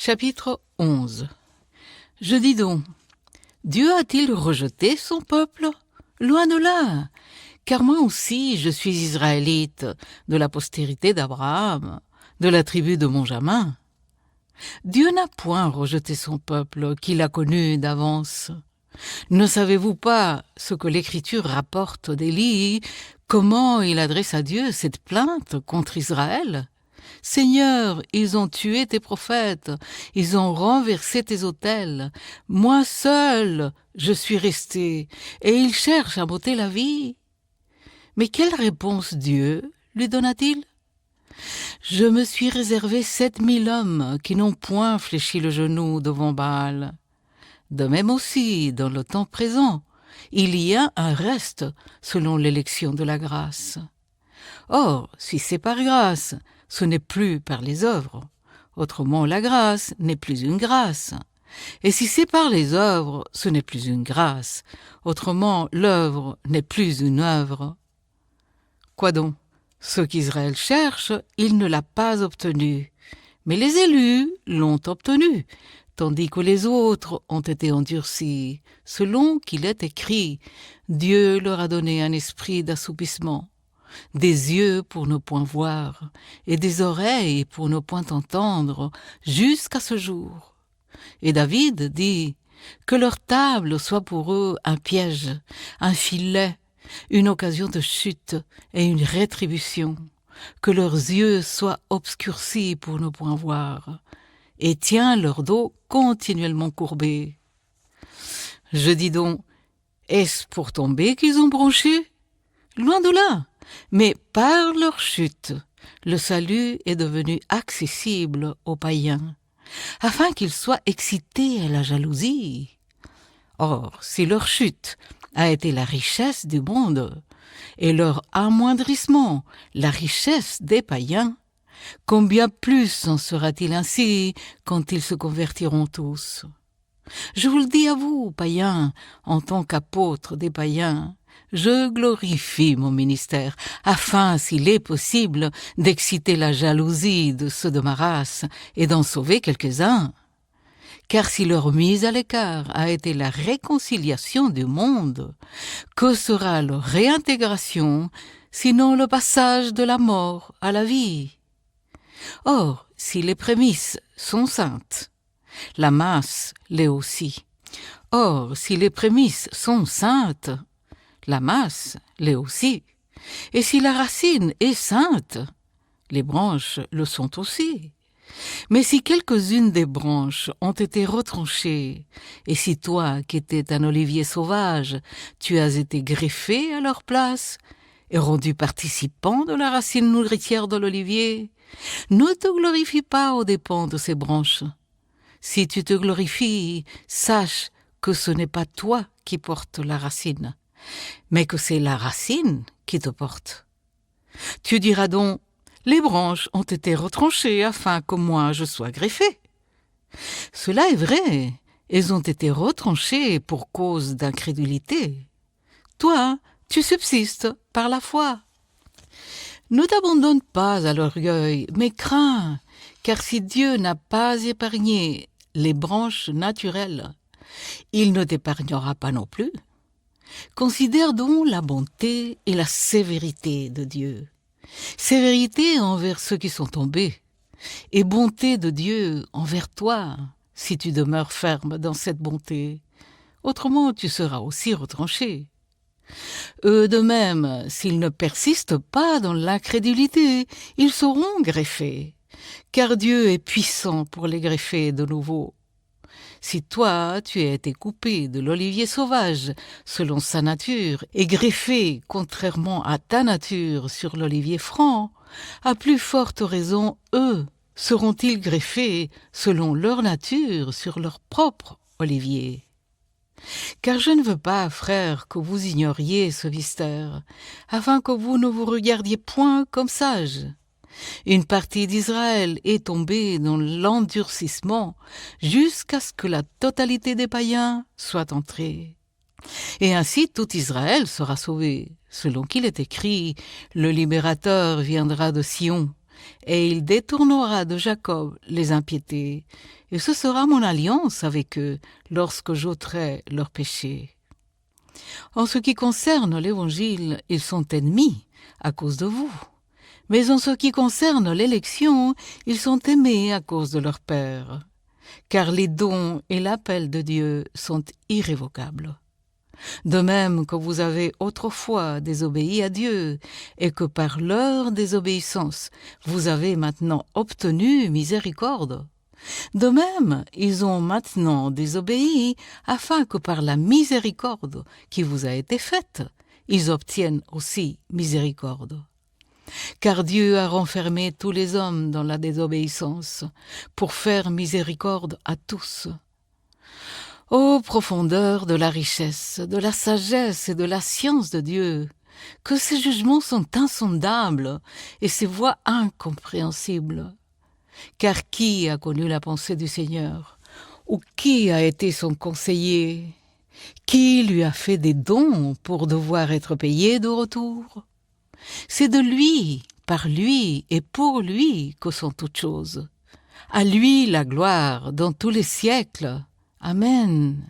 Chapitre 11. Je dis donc, Dieu a-t-il rejeté son peuple? Loin de là, car moi aussi je suis israélite, de la postérité d'Abraham, de la tribu de Benjamin. Dieu n'a point rejeté son peuple qu'il a connu d'avance. Ne savez-vous pas ce que l'Écriture rapporte d'Élie, comment il adresse à Dieu cette plainte contre Israël? Seigneur, ils ont tué tes prophètes, ils ont renversé tes autels. Moi seul, je suis resté, et ils cherchent à m'ôter la vie. Mais quelle réponse Dieu lui donna-t-il? Je me suis réservé 7000 hommes qui n'ont point fléchi le genou devant Baal. De même aussi, dans le temps présent, il y a un reste selon l'élection de la grâce. Or, si c'est par grâce, ce n'est plus par les œuvres. Autrement, la grâce n'est plus une grâce. Et si c'est par les œuvres, ce n'est plus une grâce. Autrement, l'œuvre n'est plus une œuvre. Quoi donc? Ce qu'Israël cherche, il ne l'a pas obtenu. Mais les élus l'ont obtenu, tandis que les autres ont été endurcis, selon qu'il est écrit. Dieu leur a donné un esprit d'assoupissement, des yeux pour ne point voir, et des oreilles pour ne point entendre, jusqu'à ce jour. Et David dit, que leur table soit pour eux un piège, un filet, une occasion de chute et une rétribution, que leurs yeux soient obscurcis pour ne point voir, et tiens leur dos continuellement courbé. Je dis donc, est-ce pour tomber qu'ils ont bronché? Loin de là, mais par leur chute, le salut est devenu accessible aux païens, afin qu'ils soient excités à la jalousie. Or, si leur chute a été la richesse du monde, et leur amoindrissement la richesse des païens, combien plus en sera-t-il ainsi quand ils se convertiront tous? Je vous le dis à vous, païens, en tant qu'apôtre des païens, je glorifie mon ministère, afin, s'il est possible, d'exciter la jalousie de ceux de ma race et d'en sauver quelques-uns. Car si leur mise à l'écart a été la réconciliation du monde, que sera leur réintégration, sinon le passage de la mort à la vie? Or, si les prémices sont saintes, la masse l'est aussi. Or, si les prémices sont saintes, la masse l'est aussi. Et si la racine est sainte, les branches le sont aussi. Mais si quelques-unes des branches ont été retranchées, et si toi, qui étais un olivier sauvage, tu as été greffé à leur place, et rendu participant de la racine nourricière de l'olivier, ne te glorifie pas aux dépens de ces branches. Si tu te glorifies, sache que ce n'est pas toi qui portes la racine, mais que c'est la racine qui te porte. Tu diras donc, les branches ont été retranchées afin que moi je sois greffé. Cela est vrai, elles ont été retranchées pour cause d'incrédulité. Toi, tu subsistes par la foi. Ne t'abandonne pas à l'orgueil, mais crains, car si Dieu n'a pas épargné les branches naturelles, il ne t'épargnera pas non plus. Considère donc la bonté et la sévérité de Dieu. Sévérité envers ceux qui sont tombés, et bonté de Dieu envers toi, si tu demeures ferme dans cette bonté. Autrement, tu seras aussi retranché. Eux de même, s'ils ne persistent pas dans l'incrédulité, ils seront greffés, car Dieu est puissant pour les greffer de nouveau. Si toi, tu as été coupé de l'olivier sauvage, selon sa nature, et greffé, contrairement à ta nature, sur l'olivier franc, à plus forte raison, eux seront-ils greffés, selon leur nature, sur leur propre olivier. Car je ne veux pas, frères, que vous ignoriez ce mystère, afin que vous ne vous regardiez point comme sages. Une partie d'Israël est tombée dans l'endurcissement jusqu'à ce que la totalité des païens soit entrée. Et ainsi tout Israël sera sauvé, selon qu'il est écrit, le libérateur viendra de Sion, et il détournera de Jacob les impiétés, et ce sera mon alliance avec eux lorsque j'ôterai leurs péchés. En ce qui concerne l'Évangile, ils sont ennemis à cause de vous. Mais en ce qui concerne l'élection, ils sont aimés à cause de leur Père. Car les dons et l'appel de Dieu sont irrévocables. De même que vous avez autrefois désobéi à Dieu, et que par leur désobéissance, vous avez maintenant obtenu miséricorde. De même, ils ont maintenant désobéi, afin que par la miséricorde qui vous a été faite, ils obtiennent aussi miséricorde. Car Dieu a renfermé tous les hommes dans la désobéissance, pour faire miséricorde à tous. Ô profondeur de la richesse, de la sagesse et de la science de Dieu, que ses jugements sont insondables et ses voies incompréhensibles. Car qui a connu la pensée du Seigneur? Ou qui a été son conseiller? Qui lui a fait des dons pour devoir être payé de retour? C'est de lui, par lui et pour lui que sont toutes choses. À lui la gloire dans tous les siècles. Amen.